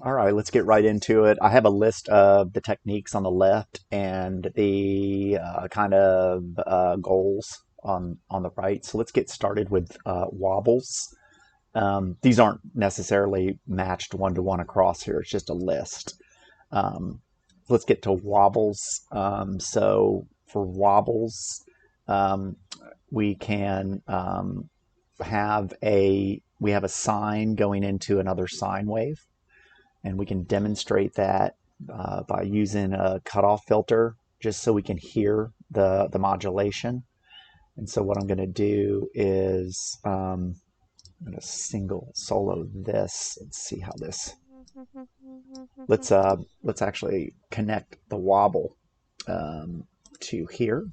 All right, let's get right into it. I have a list of the techniques on the left and the goals on the right. So let's get started with wobbles. These aren't necessarily matched one-to-one across here. It's just a list. Let's get to wobbles. So for wobbles, um, we can we have a sine going into another sine wave, and we can demonstrate that by using a cutoff filter, just so we can hear the modulation. And so what I'm going to do is I'm going to single solo this and see how this. Let's actually connect the wobble to here.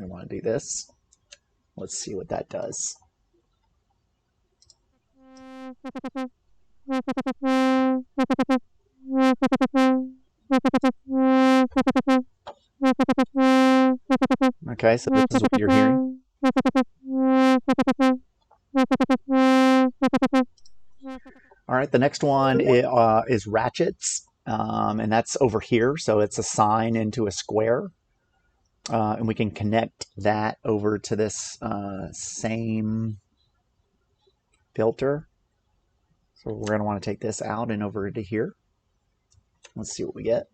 I want to do this. Let's see what that does. Okay, so this is what you're hearing. All right, the next one is ratchets, and that's over here. So it's a sine into a square, and we can connect that over to this same filter. So we're going to want to take this out and over to here. Let's see what we get.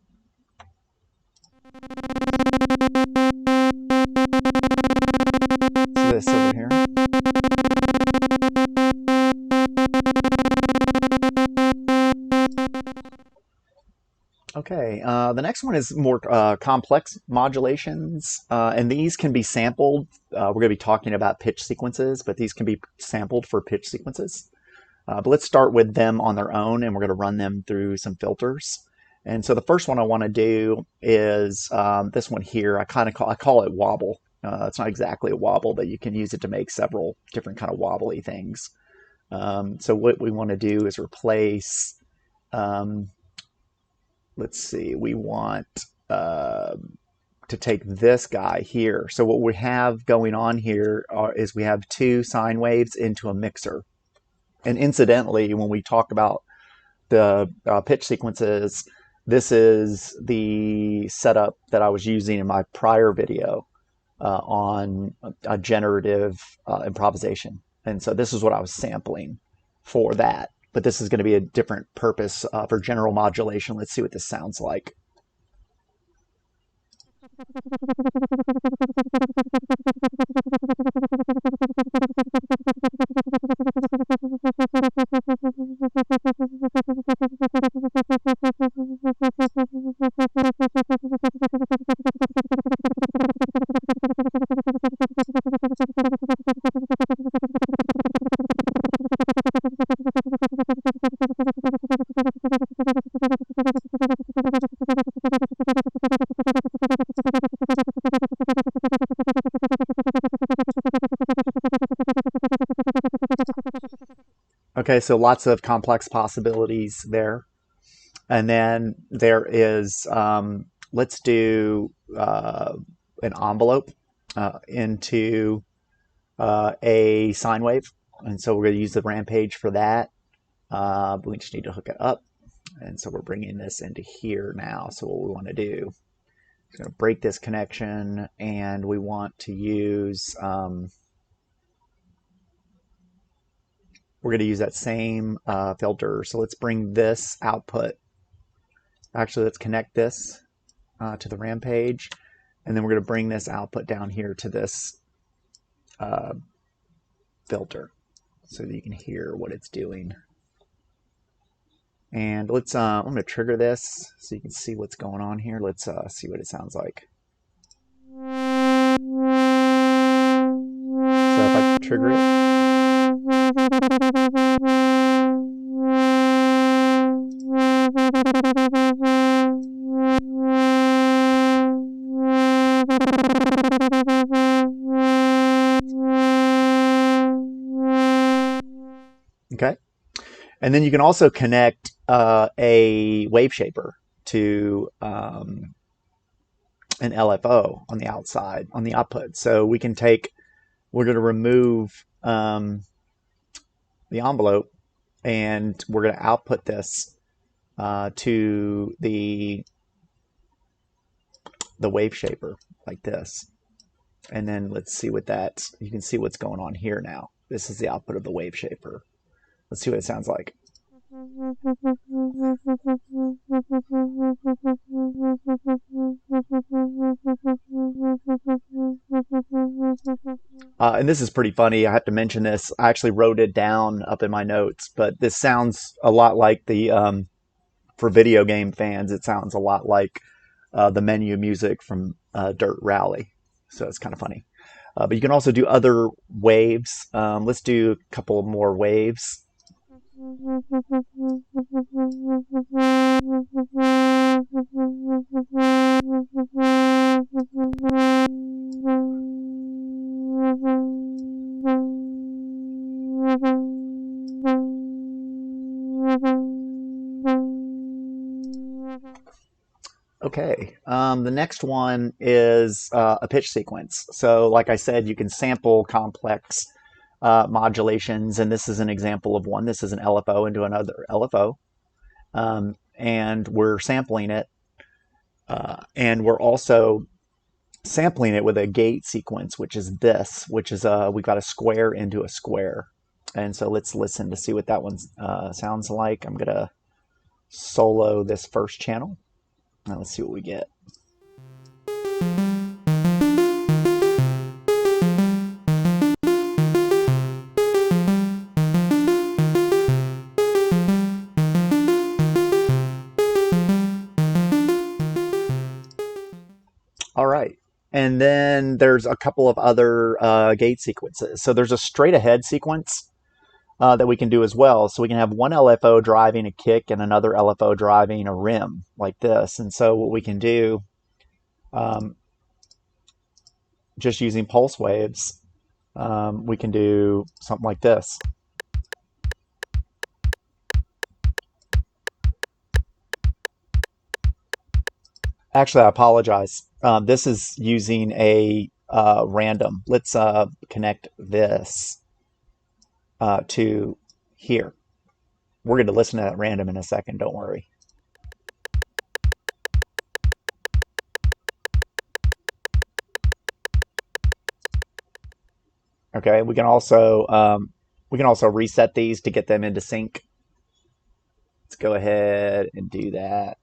So this over here. Okay, the next one is more complex modulations, and these can be sampled. We're going to be talking about pitch sequences, but these can be sampled for pitch sequences. But let's start with them on their own, and we're going to run them through some filters. And so the first one I want to do is this one here. I call it wobble. It's not exactly a wobble, but you can use it to make several different kind of wobbly things. So what we want to do is replace. Let's see, we want to take this guy here. So what we have going on here is we have two sine waves into a mixer. And incidentally, when we talk about the pitch sequences, this is the setup that I was using in my prior video on a generative improvisation. And so this is what I was sampling for that. But this is going to be a different purpose for general modulation. Let's see what this sounds like. Okay, so lots of complex possibilities there. And then there is, let's do an envelope into a sine wave. And so we're going to use the rampage for that. We just need to hook it up. And so we're bringing this into here now. So what we want to do is going to break this connection, and we want to use, we're going to use that same filter. So let's bring this output. Actually, let's connect this to the rampage, and then we're going to bring this output down here to this filter so that you can hear what it's doing. And let's, I'm going to trigger this so you can see what's going on here. Let's see what it sounds like. So if I trigger it, okay. And then you can also connect a wave shaper to an LFO on the outside, on the output. So we can take, we're going to remove the envelope, and we're going to output this to the wave shaper like this. And then let's see what that's, you can see what's going on here now. This is the output of the wave shaper. Let's see what it sounds like. And this is pretty funny. I have to mention this. I actually wrote it down up in my notes, but this sounds a lot like for video game fans, it sounds a lot like the menu music from Dirt Rally. So it's kind of funny. But you can also do other waves. Let's do a couple more waves. Okay, the next one is a pitch sequence. So, like I said, you can sample complex modulations, and this is an example of one. This is an LFO into another LFO, and we're sampling it, and we're also sampling it with a gate sequence, which is this, which is we've got a square into a square. And so let's listen to see what that one sounds like. I'm gonna solo this first channel. Now let's see what we get. All right. And then there's a couple of other gate sequences. So there's a straight ahead sequence that we can do as well. So we can have one LFO driving a kick and another LFO driving a rim like this. And so what we can do, just using pulse waves, we can do something like this. Actually, I apologize. This is using a random. Let's connect this to here. We're going to listen to that random in a second. Don't worry. Okay, we can also reset these to get them into sync. Let's go ahead and do that.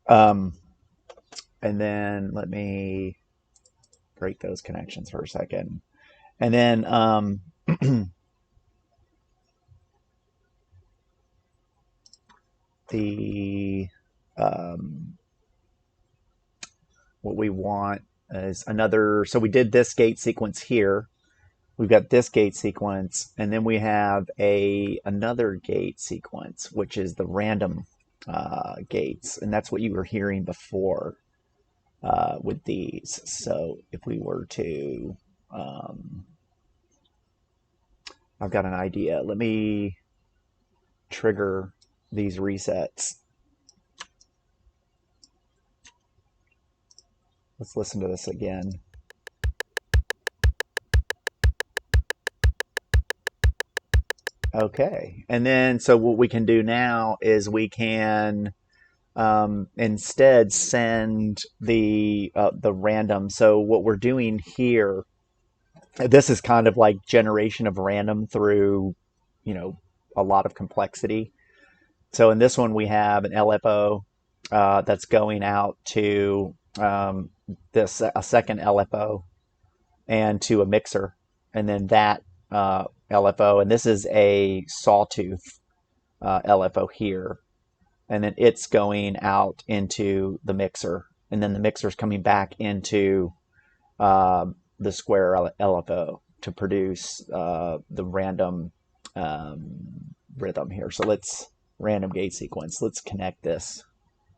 Um, and then let me break those connections for a second. And then the what we want is another. So we did this gate sequence here. We've got this gate sequence, and then we have another gate sequence, which is the random gates, and that's what you were hearing before with these. So if we were to, I've got an idea. Let me trigger these resets. Let's listen to this again. Okay, and then so what we can do now is we can instead send the random. So what we're doing here, this is kind of like generation of random through, a lot of complexity. So in this one we have an LFO that's going out to a second LFO and to a mixer, and then that LFO, and this is a sawtooth LFO here, and then it's going out into the mixer, and then the mixer's coming back into the square LFO to produce the random rhythm here. So let's random gate sequence. Let's connect this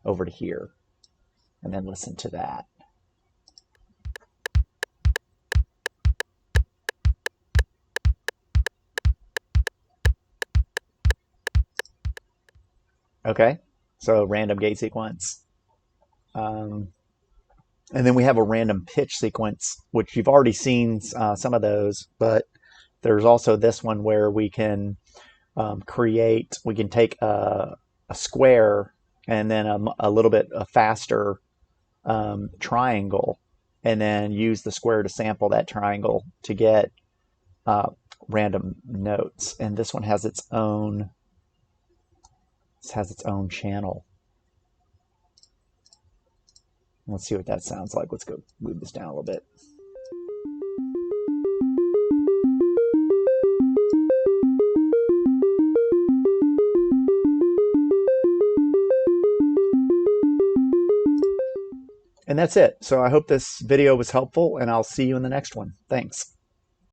over to here and then listen to that. Okay, so random gate sequence. And then we have a random pitch sequence, which you've already seen some of those, but there's also this one where we can we can take a square and then a little bit faster triangle, and then use the square to sample that triangle to get random notes. And this one has its own channel. Let's see what that sounds like. Let's go move this down a little bit. And that's it. So I hope this video was helpful, and I'll see you in the next one. Thanks.